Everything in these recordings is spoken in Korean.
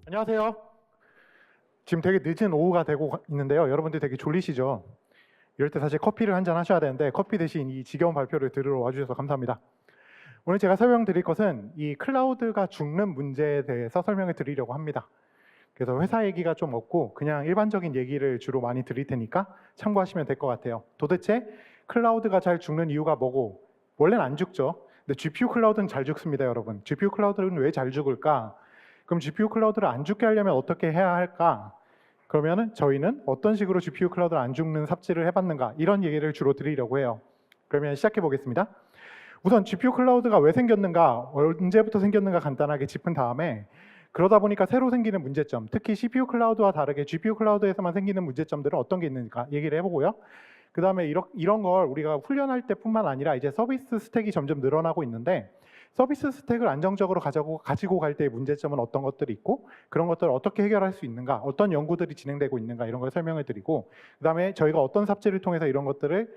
안녕하세요. 지금 되게 늦은 오후가 되고 있는데요. 여러분들 되게 졸리시죠? 이럴 때 사실 커피를 한잔 하셔야 되는데 커피 대신 이 지겨운 발표를 들으러 와주셔서 감사합니다. 오늘 제가 설명드릴 것은 이 클라우드가 죽는 문제에 대해서 설명을 드리려고 합니다. 그래서 회사 얘기가 좀 없고 그냥 일반적인 얘기를 주로 많이 드릴 테니까 참고하시면 될 것 같아요. 도대체 클라우드가 잘 죽는 이유가 뭐고, 원래는 안 죽죠. 근데 GPU 클라우드는 잘 죽습니다, 여러분. GPU 클라우드는 왜 잘 죽을까? 그럼 GPU 클라우드를 안 죽게 하려면 어떻게 해야 할까? 그러면은 저희는 어떤 식으로 GPU 클라우드를 안 죽는 삽질을 해봤는가? 이런 얘기를 주로 드리려고 해요. 그러면 시작해 보겠습니다. 우선 GPU 클라우드가 왜 생겼는가, 언제부터 생겼는가 간단하게 짚은 다음에 그러다 보니까 새로 생기는 문제점, 특히 CPU 클라우드와 다르게 GPU 클라우드에서만 생기는 문제점들은 어떤 게 있는가 얘기를 해보고요. 그 다음에 이런 걸 우리가 훈련할 때뿐만 아니라 이제 서비스 스택이 점점 늘어나고 있는데 서비스 스택을 안정적으로 가지고 갈 때의 문제점은 어떤 것들이 있고 그런 것들을 어떻게 해결할 수 있는가, 어떤 연구들이 진행되고 있는가 이런 걸 설명을 드리고 그 다음에 저희가 어떤 삽질을 통해서 이런 것들을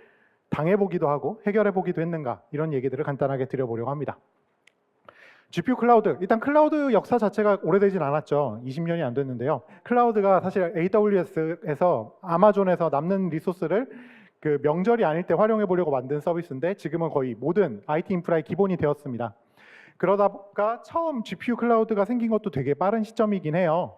당해보기도 하고 해결해보기도 했는가 이런 얘기들을 간단하게 드려보려고 합니다. GPU 클라우드, 일단 클라우드 역사 자체가 오래되진 않았죠. 20년이 안 됐는데요. 클라우드가 사실 AWS에서 아마존에서 남는 리소스를 그 명절이 아닐 때 활용해 보려고 만든 서비스인데 지금은 거의 모든 IT 인프라의 기본이 되었습니다. 그러다가 처음 GPU 클라우드가 생긴 것도 되게 빠른 시점이긴 해요.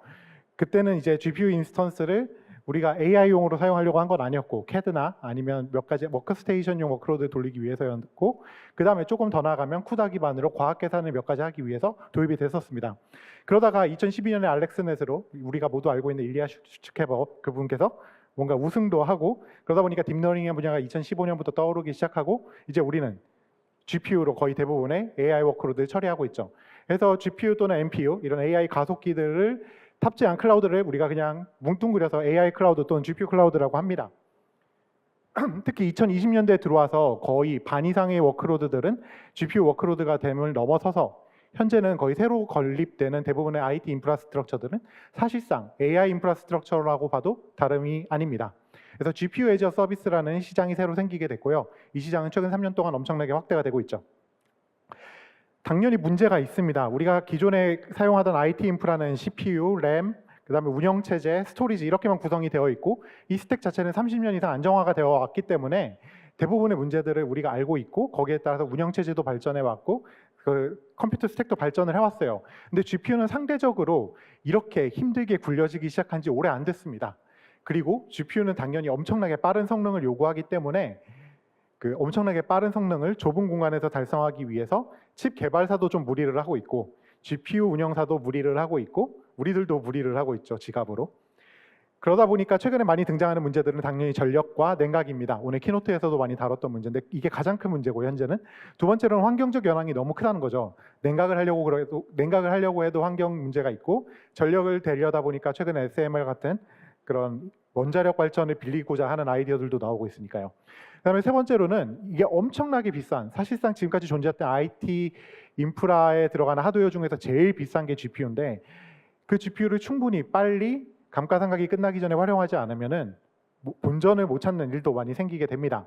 그때는 이제 GPU 인스턴스를 우리가 AI용으로 사용하려고 한 건 아니었고 CAD나 아니면 몇 가지 워크스테이션용 워크로드 돌리기 위해서였고 그 다음에 조금 더 나아가면 쿠다 기반으로 과학 계산을 몇 가지 하기 위해서 도입이 됐었습니다. 그러다가 2012년에 알렉스넷으로 우리가 모두 알고 있는 일리아 슈츠케버 그분께서 뭔가 우승도 하고 그러다 보니까 딥러닝의 분야가 2015년부터 떠오르기 시작하고 이제 우리는 GPU로 거의 대부분의 AI 워크로드를 처리하고 있죠. 그래서 GPU 또는 NPU 이런 AI 가속기들을 탑재한 클라우드를 우리가 그냥 뭉뚱그려서 AI 클라우드 또는 GPU 클라우드라고 합니다. 특히 2020년대에 들어와서 거의 반 이상의 워크로드들은 GPU 워크로드가 됨을 넘어서서 현재는 거의 새로 건립되는 대부분의 IT 인프라스트럭처들은 사실상 AI 인프라스트럭처라고 봐도 다름이 아닙니다. 그래서 GPU 애저 서비스라는 시장이 새로 생기게 됐고요. 이 시장은 최근 3년 동안 엄청나게 확대가 되고 있죠. 당연히 문제가 있습니다. 우리가 기존에 사용하던 IT 인프라는 CPU, 램, 그 다음에 운영체제, 스토리지 이렇게만 구성이 되어 있고 이 스택 자체는 30년 이상 안정화가 되어 왔기 때문에 대부분의 문제들을 우리가 알고 있고 거기에 따라서 운영체제도 발전해 왔고 그 컴퓨터 스택도 발전을 해왔어요. 근데 GPU는 상대적으로 이렇게 힘들게 굴려지기 시작한 지 오래 안 됐습니다. 그리고 GPU는 당연히 엄청나게 빠른 성능을 요구하기 때문에 그 엄청나게 빠른 성능을 좁은 공간에서 달성하기 위해서 칩 개발사도 좀 무리를 하고 있고 GPU 운영사도 무리를 하고 있고 우리들도 무리를 하고 있죠, 지갑으로. 그러다 보니까 최근에 많이 등장하는 문제들은 당연히 전력과 냉각입니다. 오늘 키노트에서도 많이 다뤘던 문제인데 이게 가장 큰 문제고 현재는. 두 번째로는 환경적 영향이 너무 크다는 거죠. 냉각을 하려고 해도 환경 문제가 있고 전력을 대려다 보니까 최근에 SMR 같은 그런 원자력 발전을 빌리고자 하는 아이디어들도 나오고 있으니까요. 그다음에 세 번째로는 이게 엄청나게 비싼, 사실상 지금까지 존재했던 IT 인프라에 들어가는 하드웨어 중에서 제일 비싼 게 GPU인데 그 GPU를 충분히 빨리 감가상각이 끝나기 전에 활용하지 않으면은 본전을 못 찾는 일도 많이 생기게 됩니다.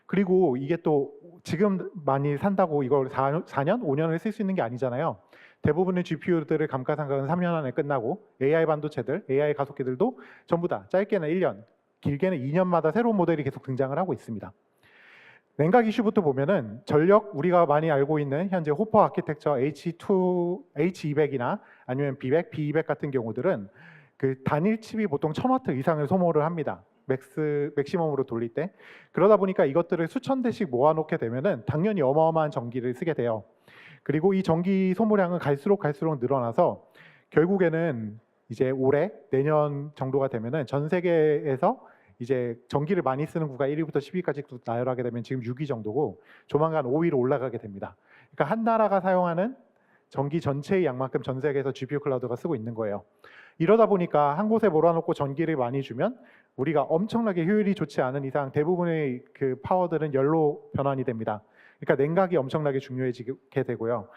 그리고 이게 또 지금 많이 산다고 이걸 4년, 5년을 쓸 수 있는 게 아니잖아요. 대부분의 GPU들의 감가상각은 3년 안에 끝나고 AI 반도체들, AI 가속기들도 전부 다 짧게는 1년, 길게는 2년마다 새로운 모델이 계속 등장을 하고 있습니다. 냉각 이슈부터 보면은 전력 우리가 많이 알고 있는 현재 호퍼 아키텍처 H200이나 아니면 B100, B200 같은 경우들은 그 단일 칩이 보통 1000W 이상을 소모를 합니다. 맥시멈으로 돌릴 때. 그러다 보니까 이것들을 수천 대씩 모아놓게 되면은 당연히 어마어마한 전기를 쓰게 돼요. 그리고 이 전기 소모량은 갈수록 늘어나서 결국에는 이제 올해 내년 정도가 되면은 전 세계에서 이제 전기를 많이 쓰는 구가 1위부터 10위까지 나열하게 되면 지금 6위 정도고 조만간 5위로 올라가게 됩니다. 그러니까 한 나라가 사용하는 전기 전체의 양만큼 전 세계에서 GPU 클라우드가 쓰고 있는 거예요. 이러다 보니까 한 곳에 몰아놓고 전기를 많이 주면 우리가 엄청나게 효율이 좋지 않은 이상 대부분의 그 파워들은 열로 변환이 됩니다. 그러니까 냉각이 엄청나게 중요해지게 되고요.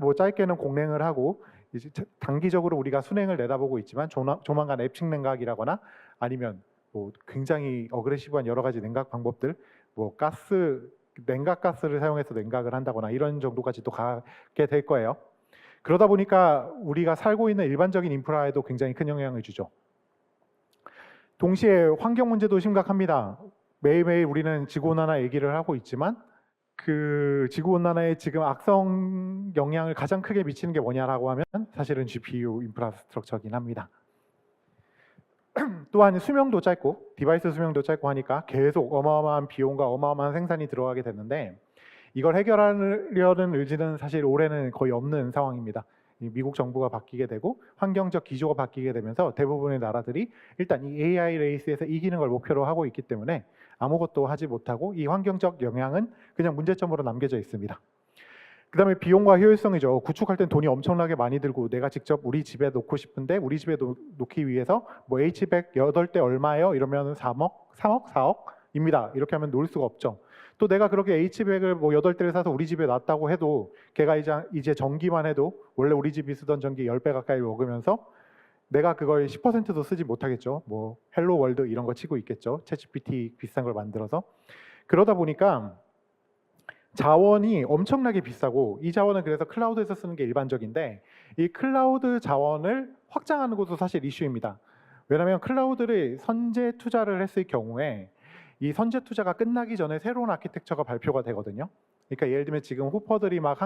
뭐 짧게는 공냉을 하고 이제 단기적으로 우리가 순행을 내다보고 있지만 조만간 앱식 냉각이라거나 아니면 뭐 굉장히 어그레시브한 여러 가지 냉각 방법들, 뭐 가스 냉각 가스를 사용해서 냉각을 한다거나 이런 정도까지도 가게 될 거예요. 그러다 보니까 우리가 살고 있는 일반적인 인프라에도 굉장히 큰 영향을 주죠. 동시에 환경 문제도 심각합니다. 매일매일 우리는 지구온난화 얘기를 하고 있지만 그 지구온난화에 지금 악성 영향을 가장 크게 미치는 게 뭐냐라고 하면 사실은 GPU 인프라스트럭처긴 합니다. 또한 수명도 짧고 디바이스 수명도 짧고 하니까 계속 어마어마한 비용과 어마어마한 생산이 들어가게 되는데 이걸 해결하려는 의지는 사실 올해는 거의 없는 상황입니다. 미국 정부가 바뀌게 되고 환경적 기조가 바뀌게 되면서 대부분의 나라들이 일단 이 AI 레이스에서 이기는 걸 목표로 하고 있기 때문에 아무것도 하지 못하고 이 환경적 영향은 그냥 문제점으로 남겨져 있습니다. 그 다음에 비용과 효율성이죠. 구축할 땐 돈이 엄청나게 많이 들고 내가 직접 우리 집에 놓고 싶은데 우리 집에 놓기 위해서 뭐 H100 8대 얼마예요? 이러면 3억, 4억입니다. 이렇게 하면 놓을 수가 없죠. 또 내가 그렇게 H100을 뭐 8대를 사서 우리 집에 놨다고 해도 걔가 이제 전기만 해도 원래 우리 집이 쓰던 전기 10배 가까이 먹으면서 내가 그걸 10%도 쓰지 못하겠죠. 뭐 헬로 월드 이런 거 치고 있겠죠. 챗GPT 비싼 걸 만들어서. 그러다 보니까 자원이 엄청나게 비싸고 이 자원은 그래서 클라우드에서 쓰는 게 일반적인데 이 클라우드 자원을 확장하는 것도 사실 이슈입니다. 왜냐하면 클라우드를 선제 투자를 했을 경우에 이 선제 투자가 끝나기 전에 새로운 아키텍처가 발표가 되거든요. 그러니까 예를 들면 지금 호퍼들이 막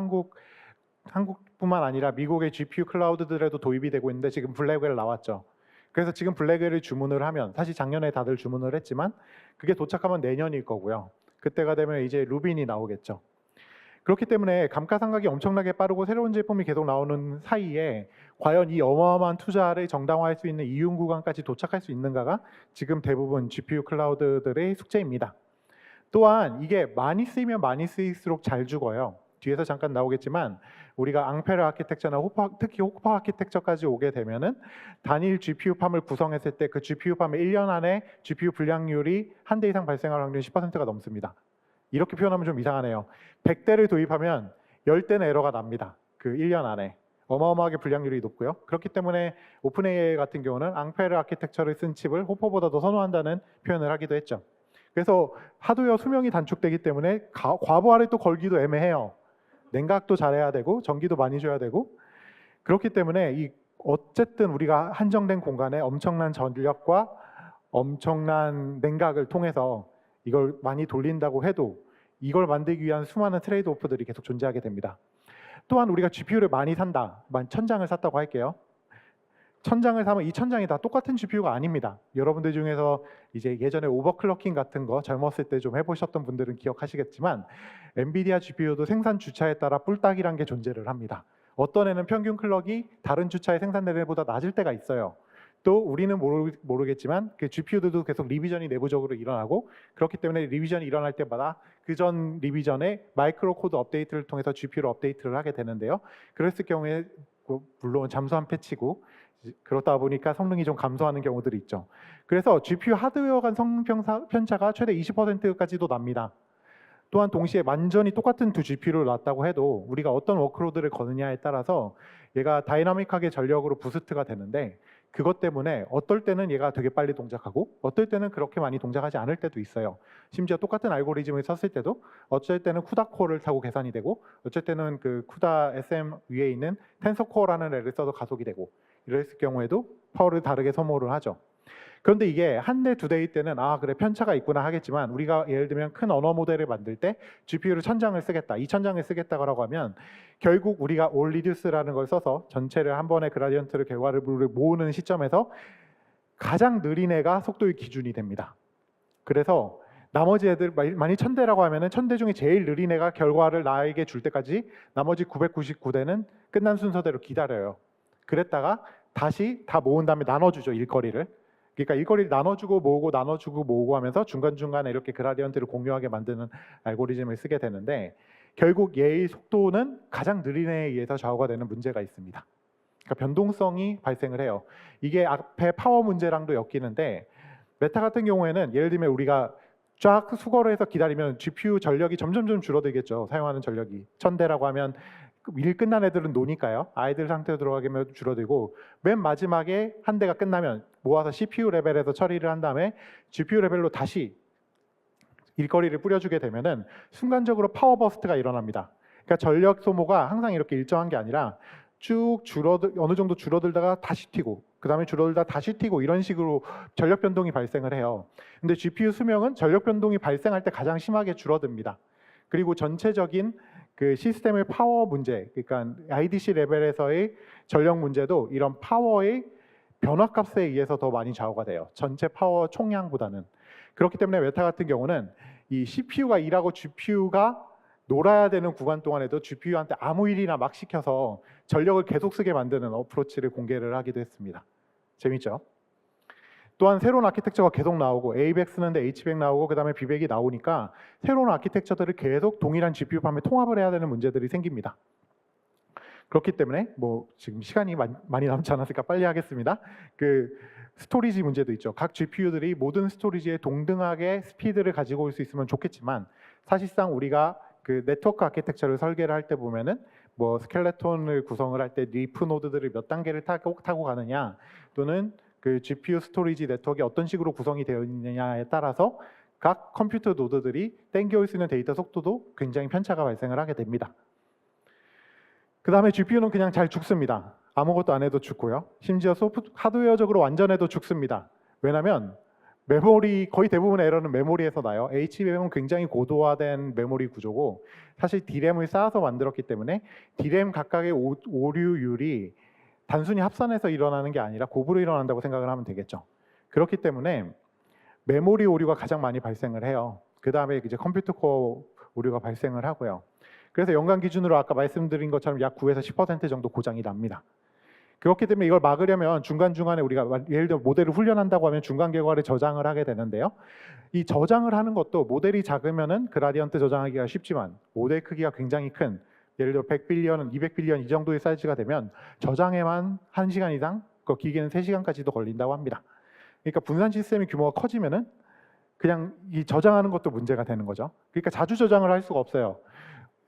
한국뿐만 아니라 미국의 GPU 클라우드들에도 도입이 되고 있는데 지금 블랙웰 나왔죠. 그래서 지금 블랙웰을 주문을 하면 사실 작년에 다들 주문을 했지만 그게 도착하면 내년일 거고요. 그때가 되면 이제 루빈이 나오겠죠. 그렇기 때문에 감가상각이 엄청나게 빠르고 새로운 제품이 계속 나오는 사이에 과연 이 어마어마한 투자를 정당화할 수 있는 이윤 구간까지 도착할 수 있는가가 지금 대부분 GPU 클라우드들의 숙제입니다. 또한 이게 많이 쓰이면 많이 쓰일수록 잘 죽어요. 뒤에서 잠깐 나오겠지만 우리가 앙페르 아키텍처나 특히 호퍼 아키텍처까지 오게 되면은 단일 GPU 팜을 구성했을 때 그 GPU 팜의 1년 안에 GPU 불량률이 한 대 이상 발생할 확률이 10%가 넘습니다. 이렇게 표현하면 좀 이상하네요. 100대를 도입하면 10대는 에러가 납니다. 그 1년 안에. 어마어마하게 불량률이 높고요. 그렇기 때문에 오픈AI 같은 경우는 앙페르 아키텍처를 쓴 칩을 호퍼보다 더 선호한다는 표현을 하기도 했죠. 그래서 하드웨어 수명이 단축되기 때문에 과부하를 또 걸기도 애매해요. 냉각도 잘해야 되고 전기도 많이 줘야 되고 그렇기 때문에 이 어쨌든 우리가 한정된 공간에 엄청난 전력과 엄청난 냉각을 통해서 이걸 많이 돌린다고 해도 이걸 만들기 위한 수많은 트레이드 오프들이 계속 존재하게 됩니다. 또한 우리가 GPU를 많이 산다. 1000장을 샀다고 할게요. 1000장을 사면 이 1000장이 다 똑같은 GPU가 아닙니다. 여러분들 중에서 이제 예전에 오버클럭킹 같은 거 젊었을 때 좀 해보셨던 분들은 기억하시겠지만 엔비디아 GPU도 생산 주차에 따라 뿔딱이란 게 존재를 합니다. 어떤 애는 평균 클럭이 다른 주차의 생산 레벨보다 낮을 때가 있어요. 또 우리는 모르겠지만 그 GPU들도 계속 리비전이 내부적으로 일어나고 그렇기 때문에 리비전이 일어날 때마다 그전 리비전에 마이크로 코드 업데이트를 통해서 GPU를 업데이트를 하게 되는데요. 그랬을 경우에 물론 잠수한 패치고 그렇다 보니까 성능이 좀 감소하는 경우들이 있죠. 그래서 GPU 하드웨어 간 성능 편차가 최대 20%까지도 납니다. 또한 동시에 완전히 똑같은 두 GPU를 놨다고 해도 우리가 어떤 워크로드를 거느냐에 따라서 얘가 다이나믹하게 전력으로 부스트가 되는데 그것 때문에 어떨 때는 얘가 되게 빨리 동작하고 어떨 때는 그렇게 많이 동작하지 않을 때도 있어요. 심지어 똑같은 알고리즘을 썼을 때도 어쩔 때는 쿠다 코어를 타고 계산이 되고 어쩔 때는 그 쿠다 SM 위에 있는 텐서 코어라는 애를 써도 가속이 되고 이랬을 경우에도 파워를 다르게 소모를 하죠. 그런데 이게 한 대, 두 대일 때는 아 그래 편차가 있구나 하겠지만 우리가 예를 들면 큰 언어 모델을 만들 때 GPU를 1000장을 쓰겠다, 2000장을 쓰겠다고 하면 결국 우리가 올 리듀스라는 걸 써서 전체를 한 번에 그라디언트를 결과를 모으는 시점에서 가장 느린 애가 속도의 기준이 됩니다. 그래서 나머지 애들 만약 1000대라고 하면은 1000대 중에 제일 느린 애가 결과를 나에게 줄 때까지 나머지 999대는 끝난 순서대로 기다려요. 그랬다가 다시 다 모은 다음에 나눠주죠, 일거리를. 그러니까 일거리를 나눠주고 모으고 나눠주고 모으고 하면서 중간중간에 이렇게 그라디언트를 공유하게 만드는 알고리즘을 쓰게 되는데 결국 얘의 속도는 가장 느린 애에 의해서 좌우가 되는 문제가 있습니다. 그러니까 변동성이 발생을 해요. 이게 앞에 파워 문제랑도 엮이는데 메타 같은 경우에는 예를 들면 우리가 쫙 수거를 해서 기다리면 GPU 전력이 점점 줄어들겠죠. 사용하는 전력이 1000대라고 하면 일 끝난 애들은 노니까요. 아이들 상태로 들어가면 줄어들고 맨 마지막에 한 대가 끝나면 모아서 CPU 레벨에서 처리를 한 다음에 GPU 레벨로 다시 일거리를 뿌려주게 되면은 순간적으로 파워 버스트가 일어납니다. 그러니까 전력 소모가 항상 이렇게 일정한 게 아니라 쭉 어느 정도 줄어들다가 다시 튀고 그 다음에 줄어들다 다시 튀고 이런 식으로 전력 변동이 발생을 해요. 근데 GPU 수명은 전력 변동이 발생할 때 가장 심하게 줄어듭니다. 그리고 전체적인 그 시스템의 파워 문제, 그러니까 IDC 레벨에서의 전력 문제도 이런 파워의 변화값에 의해서 더 많이 좌우가 돼요. 전체 파워 총량보다는. 그렇기 때문에 메타 같은 경우는 이 CPU가 일하고 GPU가 놀아야 되는 구간 동안에도 GPU한테 아무 일이나 막 시켜서 전력을 계속 쓰게 만드는 어프로치를 공개를 하기도 했습니다. 재밌죠? 또한 새로운 아키텍처가 계속 나오고 A100 쓰는데 H100 나오고 그 다음에 B100이 나오니까 새로운 아키텍처들을 계속 동일한 GPU 판에 통합을 해야 되는 문제들이 생깁니다. 그렇기 때문에 뭐 지금 시간이 많이 남지 않았으니까 빨리 하겠습니다. 그 스토리지 문제도 있죠. 각 GPU들이 모든 스토리지에 동등하게 스피드를 가지고 올 수 있으면 좋겠지만 사실상 우리가 그 네트워크 아키텍처를 설계를 할 때 보면은 뭐 스켈레톤을 구성을 할 때 리프 노드들을 몇 단계를 타고 가느냐 또는 그 GPU 스토리지 네트워크가 어떤 식으로 구성이 되어 있느냐에 따라서 각 컴퓨터 노드들이 땡겨올 수 있는 데이터 속도도 굉장히 편차가 발생을 하게 됩니다. 그 다음에 GPU는 그냥 잘 죽습니다. 아무것도 안 해도 죽고요. 심지어 하드웨어적으로 완전해도 죽습니다. 왜냐하면 메모리 거의 대부분의 에러는 메모리에서 나요. HBM은 굉장히 고도화된 메모리 구조고 사실 D램을 쌓아서 만들었기 때문에 D램 각각의 오류율이 단순히 합산해서 일어나는 게 아니라 곱으로 일어난다고 생각을 하면 되겠죠. 그렇기 때문에 메모리 오류가 가장 많이 발생을 해요. 그 다음에 이제 컴퓨터 코어 오류가 발생을 하고요. 그래서 연간 기준으로 아까 말씀드린 것처럼 약 9에서 10% 정도 고장이 납니다. 그렇기 때문에 이걸 막으려면 중간중간에 우리가 예를 들어 모델을 훈련한다고 하면 중간 결과를 저장을 하게 되는데요. 이 저장을 하는 것도 모델이 작으면은 그라디언트 저장하기가 쉽지만 모델 크기가 굉장히 큰 예를 들어 100빌리언, 200빌리언 이 정도의 사이즈가 되면 저장에만 1시간 이상, 그 길게는 3시간까지도 걸린다고 합니다. 그러니까 분산 시스템의 규모가 커지면은 그냥 이 저장하는 것도 문제가 되는 거죠. 그러니까 자주 저장을 할 수가 없어요.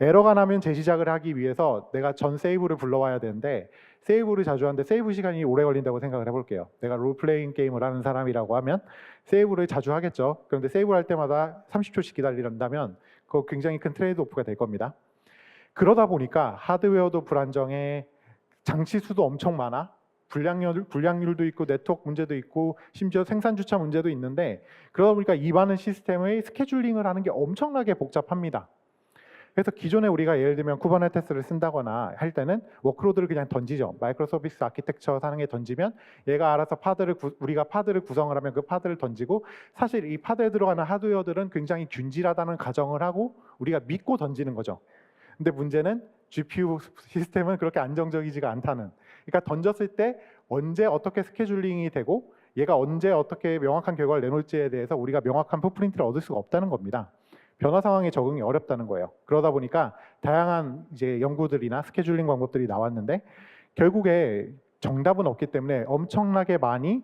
에러가 나면 재시작을 하기 위해서 내가 전 세이브를 불러와야 되는데 세이브를 자주 하는데 세이브 시간이 오래 걸린다고 생각을 해볼게요. 내가 롤플레잉 게임을 하는 사람이라고 하면 세이브를 자주 하겠죠. 그런데 세이브를 할 때마다 30초씩 기다린다면 그거 굉장히 큰 트레이드 오프가 될 겁니다. 그러다 보니까 하드웨어도 불안정해, 장치 수도 엄청 많아, 불량률도 있고 네트워크 문제도 있고 심지어 생산 주차 문제도 있는데 그러다 보니까 이 많은 시스템의 스케줄링을 하는 게 엄청나게 복잡합니다. 그래서 기존에 우리가 예를 들면 쿠버네티스를 쓴다거나 할 때는 워크로드를 그냥 던지죠. 마이크로 서비스 아키텍처 사능에 던지면 얘가 알아서 우리가 파드를 구성을 하면 그 파드를 던지고 사실 이 파드에 들어가는 하드웨어들은 굉장히 균질하다는 가정을 하고 우리가 믿고 던지는 거죠. 근데 문제는 GPU 시스템은 그렇게 안정적이지가 않다는. 그러니까 던졌을 때 언제 어떻게 스케줄링이 되고 얘가 언제 어떻게 명확한 결과를 내놓을지에 대해서 우리가 명확한 풋프린트를 얻을 수가 없다는 겁니다. 변화 상황에 적응이 어렵다는 거예요. 그러다 보니까 다양한 이제 연구들이나 스케줄링 방법들이 나왔는데 결국에 정답은 없기 때문에 엄청나게 많이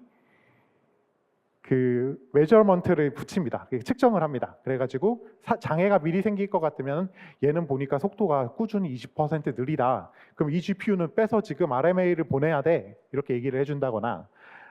그 메저먼트를 붙입니다. 측정을 합니다. 그래가지고 장애가 미리 생길 것 같으면 얘는 보니까 속도가 꾸준히 20% 느리다. 그럼 이 GPU는 빼서 지금 RMA를 보내야 돼. 이렇게 얘기를 해준다거나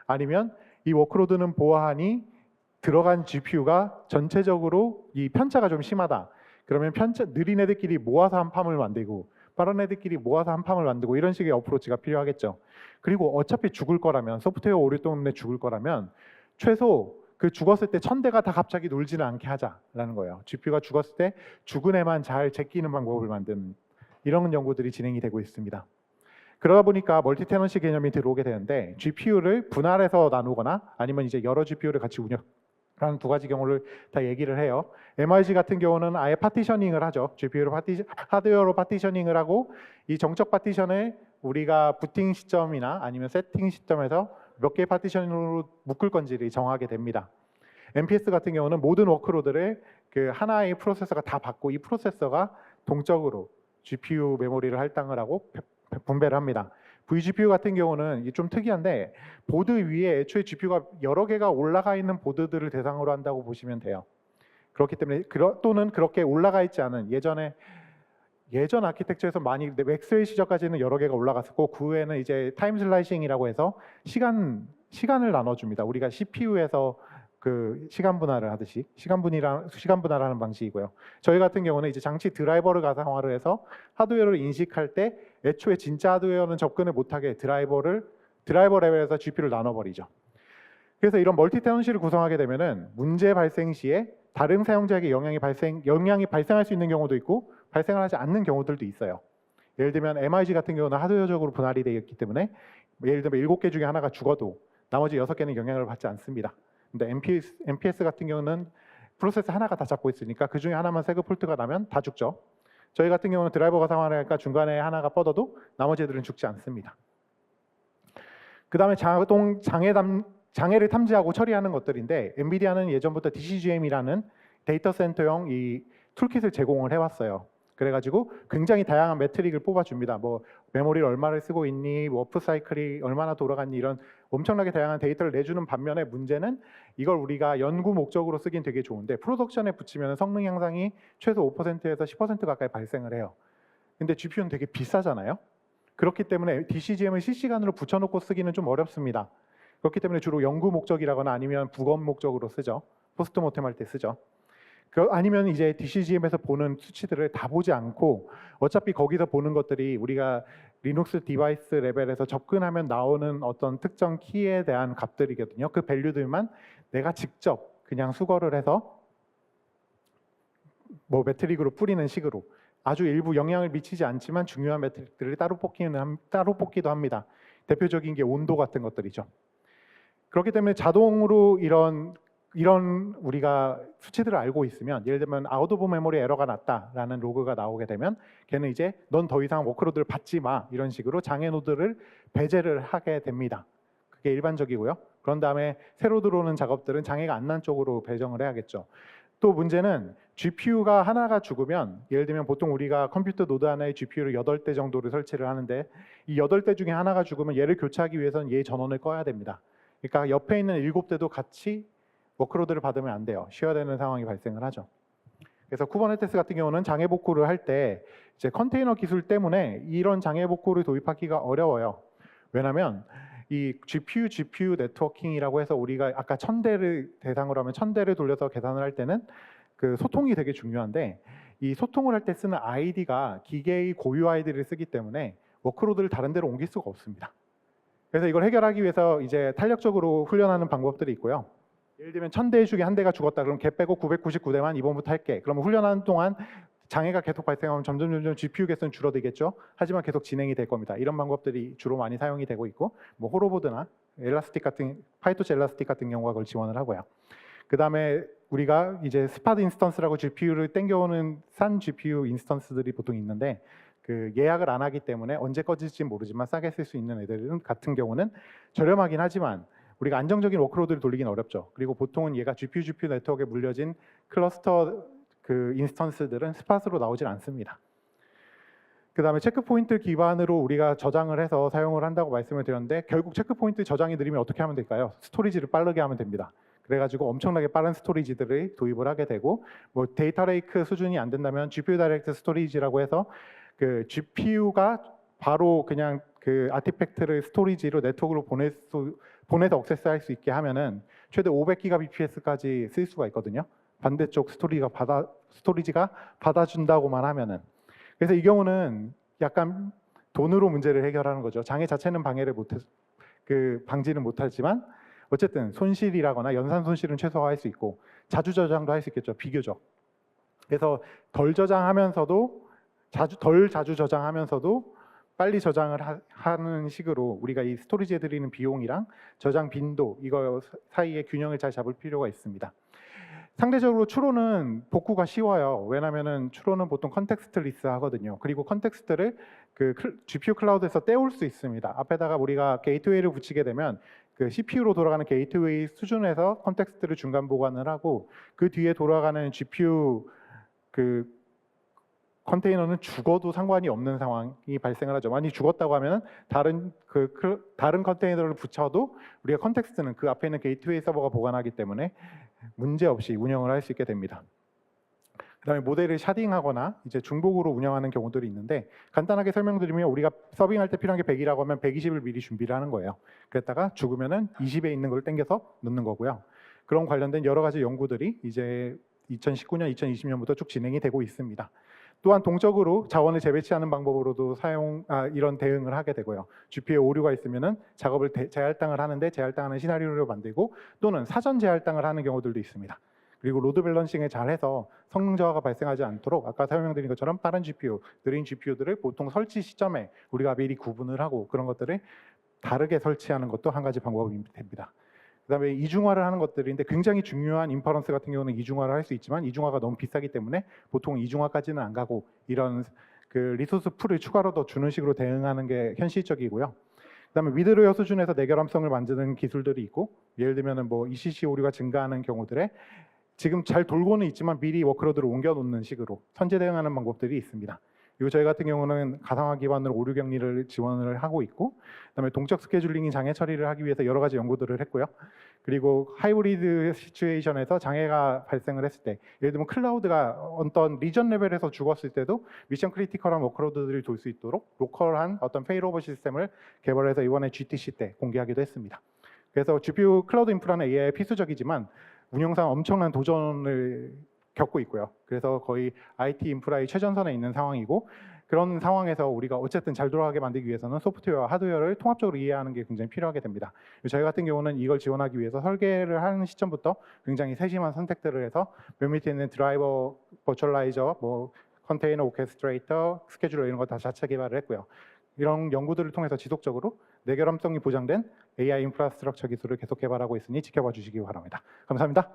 아니면 이 워크로드는 보아하니 들어간 GPU가 전체적으로 이 편차가 좀 심하다. 그러면 느린 애들끼리 모아서 한 팜을 만들고 빠른 애들끼리 모아서 한 팜을 만들고 이런 식의 어프로치가 필요하겠죠. 그리고 어차피 죽을 거라면 소프트웨어 오류 때문에 죽을 거라면 최소 그 죽었을 때 1000대가 다 갑자기 놀지는 않게 하자라는 거예요. GPU가 죽었을 때 죽은 애만 잘 제끼는 방법을 만드는 이런 연구들이 진행이 되고 있습니다. 그러다 보니까 멀티테넌시 개념이 들어오게 되는데 GPU를 분할해서 나누거나 아니면 이제 여러 GPU를 같이 운영하는 두 가지 경우를 다 얘기를 해요. MIG 같은 경우는 아예 파티셔닝을 하죠. GPU를 하드웨어로 파티셔닝을 하고 이 정적 파티션을 우리가 부팅 시점이나 아니면 세팅 시점에서 몇 개의 파티션으로 묶을 건지를 정하게 됩니다. MPS 같은 경우는 모든 워크로드를 그 하나의 프로세서가 다 받고 이 프로세서가 동적으로 GPU 메모리를 할당을 하고 분배를 합니다. vGPU 같은 경우는 좀 특이한데 보드 위에 애초에 GPU가 여러 개가 올라가 있는 보드들을 대상으로 한다고 보시면 돼요. 그렇기 때문에 또는 그렇게 올라가 있지 않은 예전 아키텍처에서 많이 맥스웰 시절까지는 여러 개가 올라갔었고 그 후에는 이제 타임 슬라이싱이라고 해서 시간을 나눠줍니다. 우리가 CPU에서 그 시간 분할을 하듯이 시간 분할하는 방식이고요. 저희 같은 경우는 이제 장치 드라이버를 가상화를 해서 하드웨어를 인식할 때 애초에 진짜 하드웨어는 접근을 못하게 드라이버 레벨에서 GPU를 나눠버리죠. 그래서 이런 멀티 테넌시를 구성하게 되면은 문제 발생 시에 다른 사용자에게 영향이 발생할 수 있는 경우도 있고 발생을 하지 않는 경우들도 있어요. 예를 들면 MIG 같은 경우는 하드웨어적으로 분할이 되어 있기 때문에 예를 들면 7개 중에 하나가 죽어도 나머지 6개는 영향을 받지 않습니다. 근데 MPS 같은 경우는 프로세스 하나가 다 잡고 있으니까 그 중에 하나만 세그 폴트가 나면 다 죽죠. 저희 같은 경우는 드라이버 가상화를 하니까 중간에 하나가 뻗어도 나머지 애들은 죽지 않습니다. 그 다음에 장애를 탐지하고 처리하는 것들인데 엔비디아는 예전부터 DCGM이라는 데이터 센터용 이 툴킷을 제공을 해왔어요. 그래가지고 굉장히 다양한 매트릭을 뽑아줍니다. 뭐 메모리를 얼마를 쓰고 있니, 워프 사이클이 얼마나 돌아갔니 이런 엄청나게 다양한 데이터를 내주는 반면에 문제는 이걸 우리가 연구 목적으로 쓰긴 되게 좋은데 프로덕션에 붙이면 성능 향상이 최소 5%에서 10% 가까이 발생을 해요. 근데 GPU는 되게 비싸잖아요. 그렇기 때문에 DCGM을 실시간으로 붙여놓고 쓰기는 좀 어렵습니다. 그렇기 때문에 주로 연구 목적이라거나 아니면 부검 목적으로 쓰죠. 포스트모템 할 때 쓰죠. 아니면 이제 DCGM에서 보는 수치들을 다 보지 않고 어차피 거기서 보는 것들이 우리가 리눅스 디바이스 레벨에서 접근하면 나오는 어떤 특정 키에 대한 값들이거든요. 그 밸류들만 내가 직접 그냥 수거를 해서 뭐 매트릭으로 뿌리는 식으로 아주 일부 영향을 미치지 않지만 중요한 매트릭들을 따로 뽑기도 합니다. 대표적인 게 온도 같은 것들이죠. 그렇기 때문에 자동으로 이런 우리가 수치들을 알고 있으면 예를 들면 아웃 오브 메모리 에러가 났다라는 로그가 나오게 되면 걔는 이제 넌 더 이상 워크로드를 받지 마 이런 식으로 장애 노드를 배제를 하게 됩니다. 그게 일반적이고요. 그런 다음에 새로 들어오는 작업들은 장애가 안 난 쪽으로 배정을 해야겠죠. 또 문제는 GPU가 하나가 죽으면 예를 들면 보통 우리가 컴퓨터 노드 하나에 GPU를 8대 정도를 설치를 하는데 이 8대 중에 하나가 죽으면 얘를 교체하기 위해서는 얘 전원을 꺼야 됩니다. 그러니까 옆에 있는 7대도 같이 워크로드를 받으면 안 돼요. 쉬어야 되는 상황이 발생을 하죠. 그래서 쿠버네티스 같은 경우는 장애 복구를 할 때 이제 컨테이너 기술 때문에 이런 장애 복구를 도입하기가 어려워요. 왜냐하면 이 GPU 네트워킹이라고 해서 우리가 아까 1000대를 대상으로 하면 1000대를 돌려서 계산을 할 때는 그 소통이 되게 중요한데 이 소통을 할 때 쓰는 아이디가 기계의 고유 아이디를 쓰기 때문에 워크로드를 다른 데로 옮길 수가 없습니다. 그래서 이걸 해결하기 위해서 이제 탄력적으로 훈련하는 방법들이 있고요. 예를 들면 1000대 중에 한 대가 죽었다. 그럼 걔 빼고 999대만 이번부터 할게. 그러면 훈련하는 동안 장애가 계속 발생하면 점점 GPU 개수는 줄어들겠죠. 하지만 계속 진행이 될 겁니다. 이런 방법들이 주로 많이 사용이 되고 있고 뭐 호로보드나 파이토치 엘라스틱 같은 경우가 그걸 지원을 하고요. 그 다음에 우리가 이제 스팟 인스턴스라고 GPU를 땡겨오는 싼 GPU 인스턴스들이 보통 있는데 그 예약을 안 하기 때문에 언제 꺼질지 모르지만 싸게 쓸 수 있는 애들 같은 경우는 저렴하긴 하지만 우리가 안정적인 워크로드를 돌리긴 어렵죠. 그리고 보통은 얘가 GPU 네트워크에 물려진 클러스터 그 인스턴스들은 스팟으로 나오질 않습니다. 그 다음에 체크포인트 기반으로 우리가 저장을 해서 사용을 한다고 말씀을 드렸는데 결국 체크포인트 저장이 느리면 어떻게 하면 될까요? 스토리지를 빠르게 하면 됩니다. 그래가지고 엄청나게 빠른 스토리지들을 도입을 하게 되고 뭐 데이터 레이크 수준이 안 된다면 GPU 다이렉트 스토리지라고 해서 그 GPU가 바로 그냥 그 아티팩트를 스토리지로 네트워크로 보내서 액세스할 수 있게 하면은 최대 500GBps까지 쓸 수가 있거든요. 반대쪽 스토리지가 받아준다고만 하면은. 그래서 이 경우는 약간 돈으로 문제를 해결하는 거죠. 장애 자체는 방지는 못하지만 어쨌든 손실이라거나 연산 손실은 최소화할 수 있고 자주 저장도 할 수 있겠죠. 비교적. 그래서 덜 자주 저장하면서도 빨리 저장을 하는 식으로 우리가 이 스토리지에 들이는 비용이랑 저장 빈도 이거 사이에 균형을 잘 잡을 필요가 있습니다. 상대적으로 추론은 복구가 쉬워요. 왜냐하면 추론은 보통 컨텍스트리스 하거든요. 그리고 컨텍스트를 그 GPU 클라우드에서 떼올 수 있습니다. 앞에다가 우리가 게이트웨이를 붙이게 되면 그 CPU로 돌아가는 게이트웨이 수준에서 컨텍스트를 중간 보관을 하고 그 뒤에 돌아가는 GPU 그 컨테이너는 죽어도 상관이 없는 상황이 발생을 하죠. 만약 죽었다고 하면 다른 컨테이너를 붙여도 우리가 컨텍스트는 그 앞에 있는 게이트웨이 서버가 보관하기 때문에 문제 없이 운영을 할 수 있게 됩니다. 그다음에 모델을 샤딩하거나 이제 중복으로 운영하는 경우들이 있는데 간단하게 설명드리면 우리가 서빙할 때 필요한 게 100이라고 하면 120을 미리 준비를 하는 거예요. 그랬다가 죽으면은 20에 있는 걸 땡겨서 넣는 거고요. 그런 관련된 여러 가지 연구들이 이제 2019년, 2020년부터 쭉 진행이 되고 있습니다. 또한 동적으로 자원을 재배치하는 방법으로도 이런 대응을 하게 되고요. GPU에 오류가 있으면은 작업을 재할당을 하는데 재할당하는 시나리오를 만들고 또는 사전 재할당을 하는 경우들도 있습니다. 그리고 로드 밸런싱을 잘해서 성능 저하가 발생하지 않도록 아까 설명드린 것처럼 빠른 GPU, 느린 GPU들을 보통 설치 시점에 우리가 미리 구분을 하고 그런 것들을 다르게 설치하는 것도 한 가지 방법이 됩니다. 그다음에 이중화를 하는 것들인데 굉장히 중요한 인퍼런스 같은 경우는 이중화를 할 수 있지만 이중화가 너무 비싸기 때문에 보통 이중화까지는 안 가고 이런 그 리소스 풀을 추가로 더 주는 식으로 대응하는 게 현실적이고요. 그다음에 미드웨어 수준에서 내결함성을 만드는 기술들이 있고 예를 들면은 뭐 ECC 오류가 증가하는 경우들에 지금 잘 돌고는 있지만 미리 워크로드를 옮겨 놓는 식으로 선제 대응하는 방법들이 있습니다. 그리고 저희 같은 경우는 가상화 기반으로 오류 격리를 지원을 하고 있고 그다음에 동적 스케줄링 장애 처리를 하기 위해서 여러 가지 연구들을 했고요. 그리고 하이브리드 시츄에이션에서 장애가 발생을 했을 때 예를 들면 클라우드가 어떤 리전 레벨에서 죽었을 때도 미션 크리티컬한 워크로드들이 돌 수 있도록 로컬한 어떤 페일오버 시스템을 개발해서 이번에 GTC 때 공개하기도 했습니다. 그래서 GPU 클라우드 인프라는 AI에 필수적이지만 운영상 엄청난 도전을 겪고 있고요. 그래서 거의 IT 인프라의 최전선에 있는 상황이고 그런 상황에서 우리가 어쨌든 잘 돌아가게 만들기 위해서는 소프트웨어와 하드웨어를 통합적으로 이해하는 게 굉장히 필요하게 됩니다. 저희 같은 경우는 이걸 지원하기 위해서 설계를 하는 시점부터 굉장히 세심한 선택들을 해서 몇 밑에 있는 드라이버, 버추얼라이저, 뭐 컨테이너 오케스트레이터, 스케줄러 이런 거 다 자체 개발을 했고요. 이런 연구들을 통해서 지속적으로 내결함성이 보장된 AI 인프라스트럭처 기술을 계속 개발하고 있으니 지켜봐 주시기 바랍니다. 감사합니다.